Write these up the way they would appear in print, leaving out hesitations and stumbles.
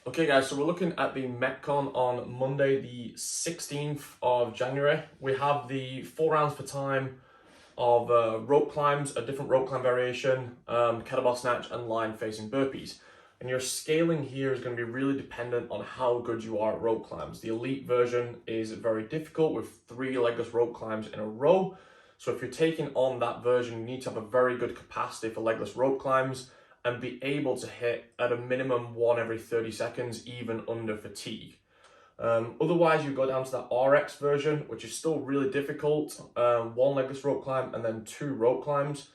Okay guys, so we're looking at the Metcon on Monday the 16th of January. We have the 4 rounds for time of rope climbs, a different rope climb variation, kettlebell snatch and line facing burpees. And your scaling here is going to be really dependent on how good you are at rope climbs. The elite version is very difficult with 3 legless rope climbs in a row. So if you're taking on that version, you need to have a very good capacity for legless rope climbs and be able to hit at a minimum 1 every 30 seconds, even under fatigue. Otherwise, you go down to that RX version, which is still really difficult. 1 legless rope climb and then 2 rope climbs.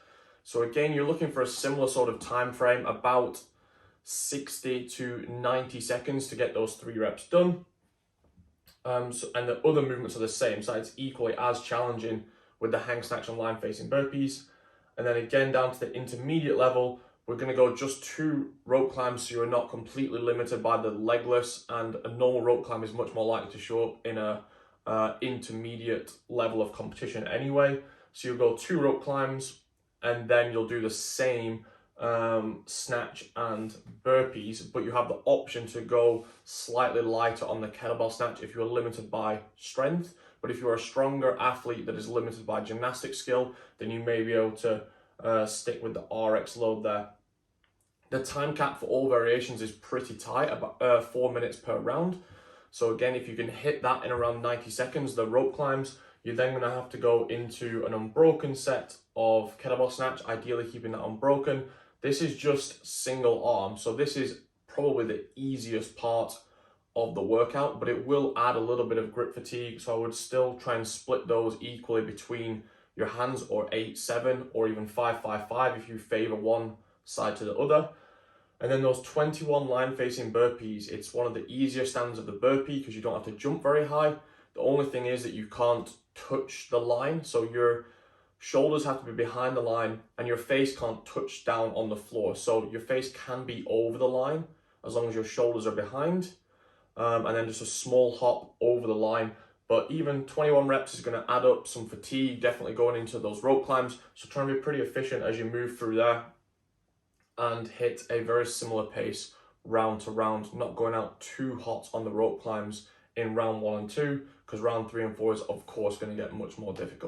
So again, you're looking for a similar sort of time frame, about 60 to 90 seconds to get those 3 reps done. And the other movements are the same, so it's equally as challenging with the hang snatch and line facing burpees. And then again, down to the intermediate level, we're going to go just 2 rope climbs, so you're not completely limited by the legless, and a normal rope climb is much more likely to show up in a intermediate level of competition anyway. So you'll go 2 rope climbs, and then you'll do the same snatch and burpees, but you have the option to go slightly lighter on the kettlebell snatch if you're limited by strength. But if you're a stronger athlete that is limited by gymnastic skill, then you may be able to stick with the RX load there. The time cap for all variations is pretty tight, about 4 minutes per round. So again, if you can hit that in around 90 seconds, the rope climbs, you're then going to have to go into an unbroken set of kettlebell snatch, ideally keeping that unbroken. This is just single arm, so this is probably the easiest part of the workout, but it will add a little bit of grip fatigue, so I would still try and split those equally between your hands, or 8-7 or even 5-5-5 if you favor one side to the other. And then those 21 line facing burpees, it's one of the easier stands of the burpee because you don't have to jump very high. The only thing is that you can't touch the line, so your shoulders have to be behind the line and your face can't touch down on the floor. So your face can be over the line as long as your shoulders are behind, and then just a small hop over the line. But even 21 reps is going to add up some fatigue, definitely going into those rope climbs. So try and be pretty efficient as you move through there and hit a very similar pace round to round, not going out too hot on the rope climbs in round 1 and 2, because round 3 and 4 is of course going to get much more difficult.